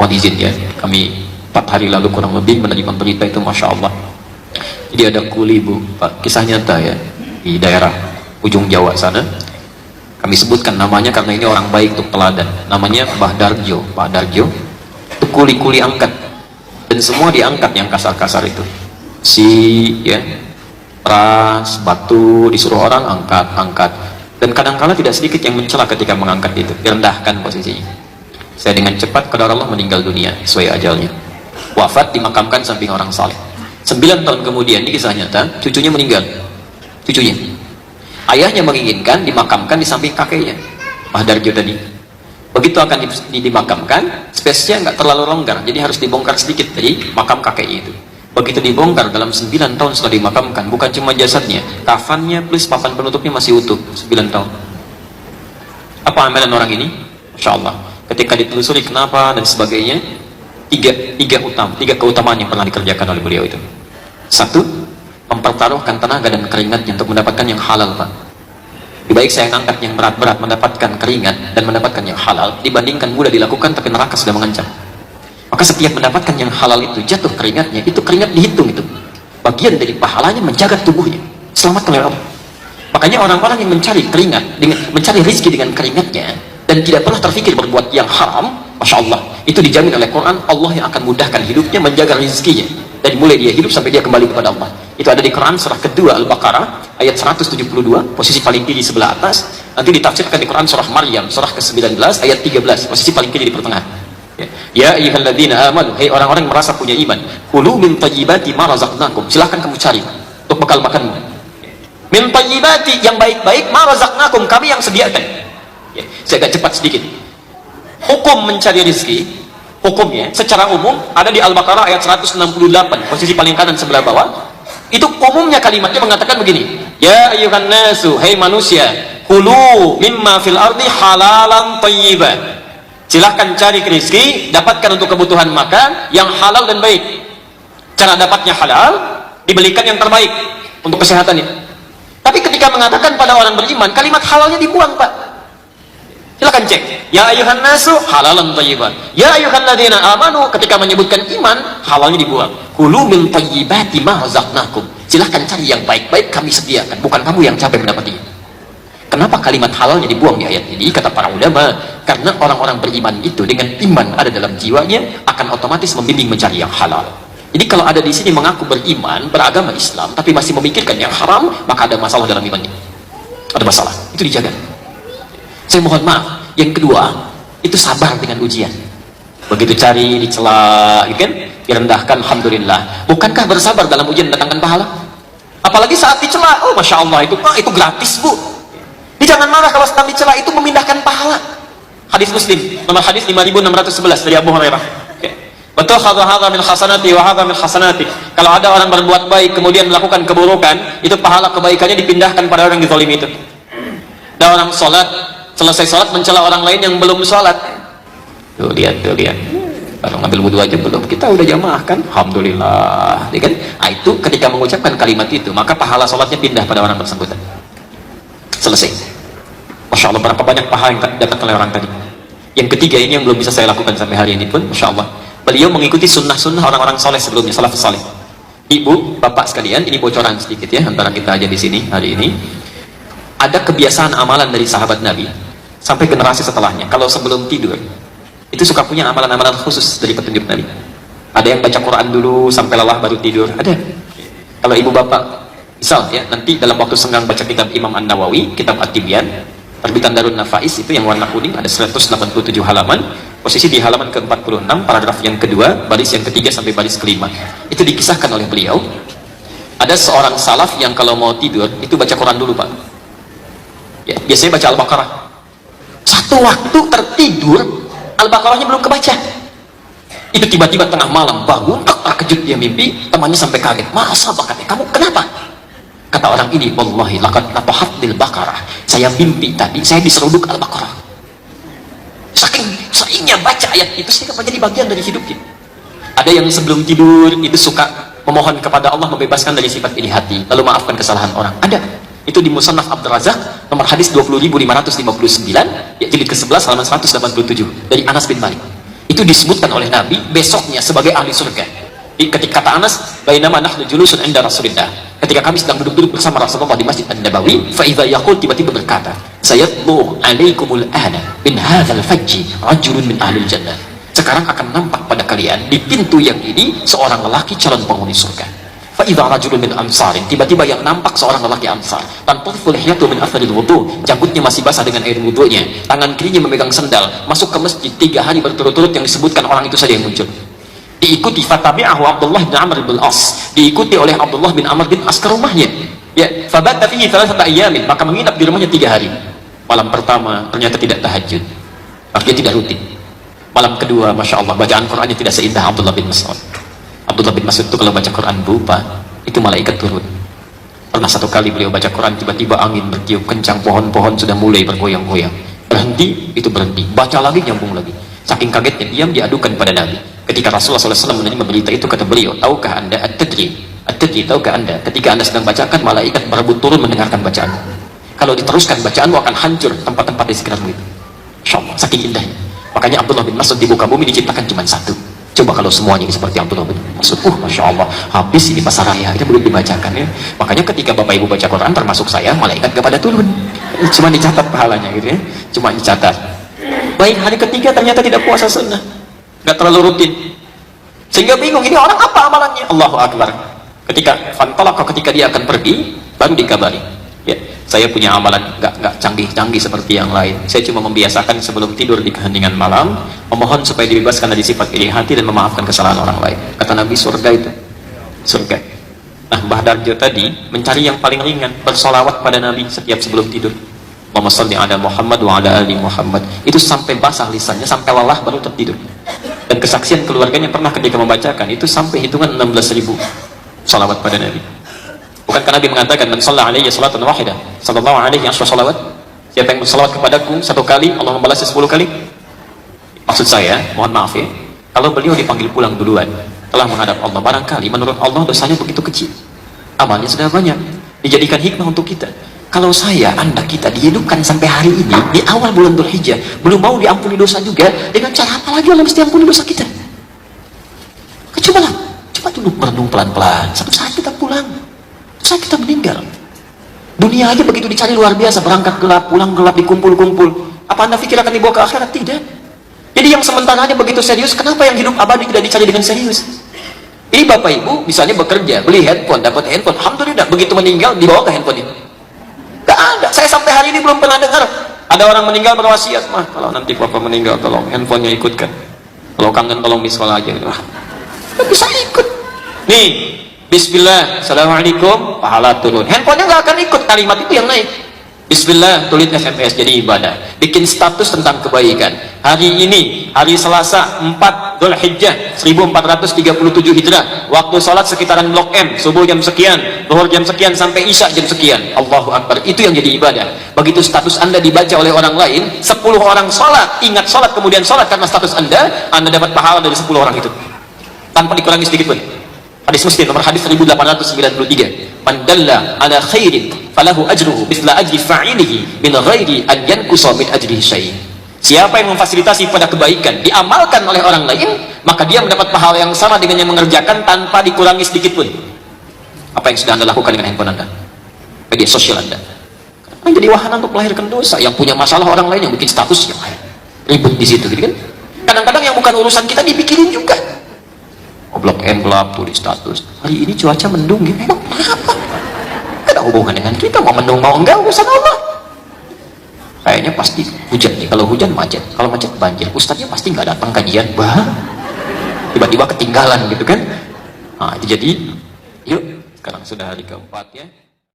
mohon izin ya, kami 4 hari lalu kurang lebih menerima berita itu, Masya Allah. Jadi ada kuli bu, Pak, kisah nyata ya, di daerah ujung Jawa sana. Kami sebutkan namanya karena ini orang baik untuk teladan. Namanya Mbah Darjo. Pak Darjo itu kuli-kuli angkat, dan semua diangkat yang kasar-kasar itu. Ya, ras, batu, disuruh orang angkat. Dan kadang-kala tidak sedikit yang mencela ketika mengangkat itu, direndahkan posisinya. Saya dengan cepat qadar Allah meninggal dunia sesuai ajalnya. Wafat dimakamkan samping orang saleh. 9 tahun kemudian, ini kisah nyata, cucunya meninggal. Cucunya. Ayahnya menginginkan dimakamkan di samping kakeknya, Mbah Darjo tadi. Begitu akan dimakamkan, spesiesnya nggak terlalu longgar, jadi harus dibongkar sedikit dari makam kakeknya itu. Begitu dibongkar, dalam 9 tahun setelah dimakamkan, bukan cuma jasadnya, kafannya plus papan penutupnya masih utuh. 9 tahun. Apa amalan orang ini? Masya Allah. Ketika ditelusuri kenapa dan sebagainya, tiga keutamaan yang pernah dikerjakan oleh beliau itu. 1, mempertaruhkan tenaga dan keringatnya untuk mendapatkan yang halal, Pak. Lebih baik saya ngangkat yang berat-berat mendapatkan keringat dan mendapatkan yang halal dibandingkan mudah dilakukan tapi neraka sudah mengancam. Maka setiap mendapatkan yang halal itu, jatuh keringatnya, itu keringat dihitung itu. Bagian dari pahalanya menjaga tubuhnya. Selamatkan oleh Allah. Makanya orang-orang yang mencari keringat, mencari rezeki dengan keringatnya, dan tidak pernah terfikir berbuat yang haram, Masya Allah, itu dijamin oleh Quran, Allah yang akan mudahkan hidupnya, menjaga rezekinya. Dari mulai dia hidup sampai dia kembali kepada Allah. Itu ada di Quran surah kedua Al-Baqarah, ayat 172, posisi paling kiri sebelah atas. Nanti ditafsirkan di Quran surah Maryam, surah ke-19, ayat 13, posisi paling kiri di pertengahan. Ya ayyuhalladzina amanu, hai orang-orang yang merasa punya iman, kulu min thayyibati ma razaqnakum, silahkan kamu cari untuk bekal makanmu. Min thayyibati, yang baik-baik, ma razaqnakum, kami yang sediakan. Ya, saya agak cepat sedikit. Hukum mencari rezeki, hukumnya secara umum ada di Al-Baqarah ayat 168, posisi paling kanan sebelah bawah. Itu umumnya kalimatnya mengatakan begini, ya ayyuhan nasu, hai manusia, kulu mimma fil ardi halalan thayyiban, silahkan cari rezeki, dapatkan untuk kebutuhan makan yang halal dan baik. Cara dapatnya halal, dibelikan yang terbaik untuk kesehatannya. Tapi ketika mengatakan pada orang beriman, kalimat halalnya dibuang, Pak. Silahkan cek, ya ayuhan nasu halalan thayyiban, ya ayuhan ladina amanu, ketika menyebutkan iman, halalnya dibuang. Kulu min thayyibati ma razaqnakum, silahkan cari yang baik-baik, kami sediakan, bukan kamu yang capek mendapatinya. Kenapa kalimat halalnya dibuang di ayat ini? Kata para ulama, karena orang-orang beriman itu dengan iman ada dalam jiwanya akan otomatis membimbing mencari yang halal. Jadi kalau ada di sini mengaku beriman, beragama Islam, tapi masih memikirkan yang haram, maka ada masalah dalam imannya. Ada masalah, itu dijaga. Saya mohon maaf. Yang kedua, itu sabar dengan ujian. Begitu cari, dicela, gitu kan? Direndahkan, alhamdulillah. Bukankah bersabar dalam ujian mendatangkan pahala? Apalagi saat dicela, oh masya Allah, itu gratis, bu. Jangan marah kalau sedang dicela, itu memindahkan pahala. Hadis Muslim, nomor hadis 5611 dari Abu Hurairah. Betul, hadza min hasanati wa hadza min hasanati. Kalau ada orang berbuat baik kemudian melakukan keburukan, itu pahala kebaikannya dipindahkan pada orang yang dizalimi itu. Ada orang sholat, selesai sholat mencela orang lain yang belum sholat. Tuh lihat. Baru ngambil wudhu aja belum, kita udah jamaah kan, alhamdulillah, ya kan? Nah, itu ketika mengucapkan kalimat itu, maka pahala sholatnya pindah pada orang bersangkutan. Selesai. Masya Allah, berapa banyak pahala yang dapat oleh orang tadi. Yang ketiga ini yang belum bisa saya lakukan sampai hari ini pun, Masya Allah, beliau mengikuti sunnah-sunnah orang-orang soleh sebelumnya, salafus soleh. Ibu, bapak sekalian, ini bocoran sedikit ya antara kita aja di sini hari ini. Ada kebiasaan amalan dari sahabat Nabi sampai generasi setelahnya. Kalau sebelum tidur, itu suka punya amalan-amalan khusus dari petunjuk Nabi. Ada yang baca Quran dulu sampai lelah baru tidur. Ada. Kalau ibu bapak, misal ya, nanti dalam waktu senggang baca kitab Imam An-Nawawi, kitab At-Tibyan, terbitan Darun Nafais, itu yang warna kuning, ada 187 halaman, posisi di halaman ke-46, paragraf yang kedua, baris yang ketiga sampai baris kelima. Itu dikisahkan oleh beliau, ada seorang salaf yang kalau mau tidur, itu baca Quran dulu, Pak. Ya, biasanya baca Al-Baqarah. Satu waktu tertidur, Al-Baqarahnya belum kebaca. Itu tiba-tiba tengah malam, bangun, terkejut dia mimpi, temannya sampai kaget. Masa bakatnya, kamu kenapa? Kata orang ini, wallahi laqad natahatil Baqarah, saya mimpi tadi saya diseruduk Al-Baqarah. Saking seringnya baca ayat itu sehingga menjadi bagian dari hidupnya. Ada yang sebelum tidur itu suka memohon kepada Allah membebaskan dari sifat iri hati, lalu maafkan kesalahan orang. Ada. Itu di Musannaf Abdur Razak, nomor hadis 20.559, ya, jilid ke-11 halaman 187 dari Anas bin Malik. Itu disebutkan oleh Nabi besoknya sebagai ahli surga. Ketika kata Anas, bainama nahnu julusun inda Rasulillah, ketika kami sedang duduk-duduk bersama Rasulullah di Masjid An-Nabawi, fa idza yaqul, tiba-tiba berkata, sayatlu alaikumul ana min hadzal fajji rajulun min ahlil jannah. Sekarang akan nampak pada kalian di pintu yang ini seorang lelaki calon penghuni surga. Fa idza rajulun min ansarin, tiba-tiba yang nampak seorang lelaki ansar, tanful lihyatu min atharil wudu, janggutnya masih basah dengan air wudunya, tangan kirinya memegang sendal, masuk ke masjid 3 hari berturut-turut, yang disebutkan orang itu saja yang muncul. Diikuti fatabi'ahu Abdullah bin Amr bin As, diikuti oleh Abdullah bin Amr bin As ke rumahnya, ya, fabata fihi 3 ayamin, maka menginap di rumahnya 3 hari. Malam pertama ternyata tidak tahajud, artinya tidak rutin. Malam kedua, masya Allah, bacaan Qurannya tidak seindah Abdullah bin Mas'ud. Abdullah bin Mas'ud itu kalau baca Quran lupa, itu malaikat turun. Pernah satu kali beliau baca Quran, tiba-tiba angin bertiup kencang, pohon-pohon sudah mulai bergoyang-goyang. Berhenti, itu berhenti, baca lagi, nyambung lagi. Saking kagetnya, diam, diadukan pada Nabi. Ketika Rasulullah SAW menerima berita itu, kata beliau, tahukah anda at-tadri, tahukah anda, ketika anda sedang bacakan, malaikat berebut turun mendengarkan bacaanmu. Kalau diteruskan bacaanmu akan hancur tempat-tempat di sekitarmu itu. Insya Allah, saking indahnya. Makanya Abdullah bin Mas'ud di muka bumi diciptakan cuma satu. Coba kalau semuanya seperti Abdullah bin Mas'ud, masya Allah, habis ini pasar raya, itu belum dibacakan ya. Makanya ketika bapak ibu baca Quran, termasuk saya, malaikat gak pada turun, cuma dicatat pahalanya gitu ya, cuma dicatat. Baik, hari ketiga ternyata tidak puasa sunnah, gak terlalu rutin, sehingga bingung, ini orang apa amalannya? Allahu Akbar. Ketika dia akan pergi, baru dikabari, ya, saya punya amalan gak canggih-canggih seperti yang lain. Saya cuma membiasakan sebelum tidur di keheningan malam, memohon supaya dibebaskan dari sifat iri hati dan memaafkan kesalahan orang lain. Kata Nabi, surga itu, surga. Nah, Mbah Darjo tadi mencari yang paling ringan, bersolawat pada Nabi setiap sebelum tidur. Allahumma shalli ala Muhammad wa ala ali Muhammad. Itu sampai basah lisannya, sampai lelah baru tertidur. Dan kesaksian keluarganya pernah ketika membacakan itu sampai hitungan 16.000 salawat pada Nabi. Bukankah Nabi mengatakan, man shalla alaihi salatan wahidah, sallallahu alaihi salawat, siapa yang bersalawat kepadaku 1 kali, Allah membalasnya 10 kali. Maksud saya, mohon maaf ya, kalau beliau dipanggil pulang duluan, telah menghadap Allah, barangkali menurut Allah dosanya begitu kecil, amalnya sudah banyak, dijadikan hikmah untuk kita. Kalau saya, anda, kita dihidupkan sampai hari ini, di awal bulan Dzulhijjah, belum mau diampuni dosa juga, dengan cara apa lagi Allah mesti ampuni dosa kita? Coba dulu merenung pelan-pelan, satu saat kita pulang, saat kita meninggal. Dunia aja begitu dicari luar biasa, berangkat gelap, pulang gelap, dikumpul-kumpul. Apa anda pikir akan dibawa ke akhirat? Tidak. Jadi yang sementara aja begitu serius, kenapa yang hidup abadi tidak dicari dengan serius? Ini bapak ibu misalnya bekerja, beli handphone, dapat handphone, alhamdulillah, begitu meninggal dibawa ke handphone itu. Gak ada. Saya sampai hari ini belum pernah dengar ada orang meninggal berwasiat, mah kalau nanti papa meninggal tolong handphonenya ikutkan, kalau kangen tolong miss call aja. Gak bisa ikut nih. Bismillah, assalamualaikum, pahala turun, handphonenya nggak akan ikut, kalimat itu yang naik. Bismillah, tulis SMS, jadi ibadah. Bikin status tentang kebaikan. Hari ini, hari Selasa 4 Dzulhijjah 1437 Hijrah, waktu sholat sekitaran Blok M, subuh jam sekian, zuhur jam sekian, sampai isya jam sekian. Allahu Akbar, itu yang jadi ibadah. Begitu status anda dibaca oleh orang lain, 10 orang sholat, ingat sholat, kemudian sholat karena status anda dapat pahala dari 10 orang itu, tanpa dikurangi sedikit pun. Hadis Muslim nomor hadis 1893, man dalla ala khairin falahu ajruhu mithla ajri fa'ilihi min ghairi an yanqusa min ajrihi syai'. Siapa yang memfasilitasi pada kebaikan diamalkan oleh orang lain, maka dia mendapat pahala yang sama dengan yang mengerjakan tanpa dikurangi sedikit pun. Apa yang sudah anda lakukan dengan handphone anda, media sosial anda? Karena jadi wahana untuk melahirkan dosa. Yang punya masalah orang lain yang bikin status yang lain, ribut di situ, gitu kan? Kadang-kadang yang bukan urusan kita dipikirin juga. Blok M gelap, tulis status, hari ini cuaca mendung, gitu. Emang kenapa? Gak ada hubungan dengan kita, mau mendung mau enggak, urusan Allah. Kayaknya pasti hujan nih, kalau hujan macet, kalau macet banjir, ustadznya pasti nggak datang kajian, tiba-tiba ketinggalan gitu kan. Nah, jadi yuk, sekarang sudah hari keempat ya.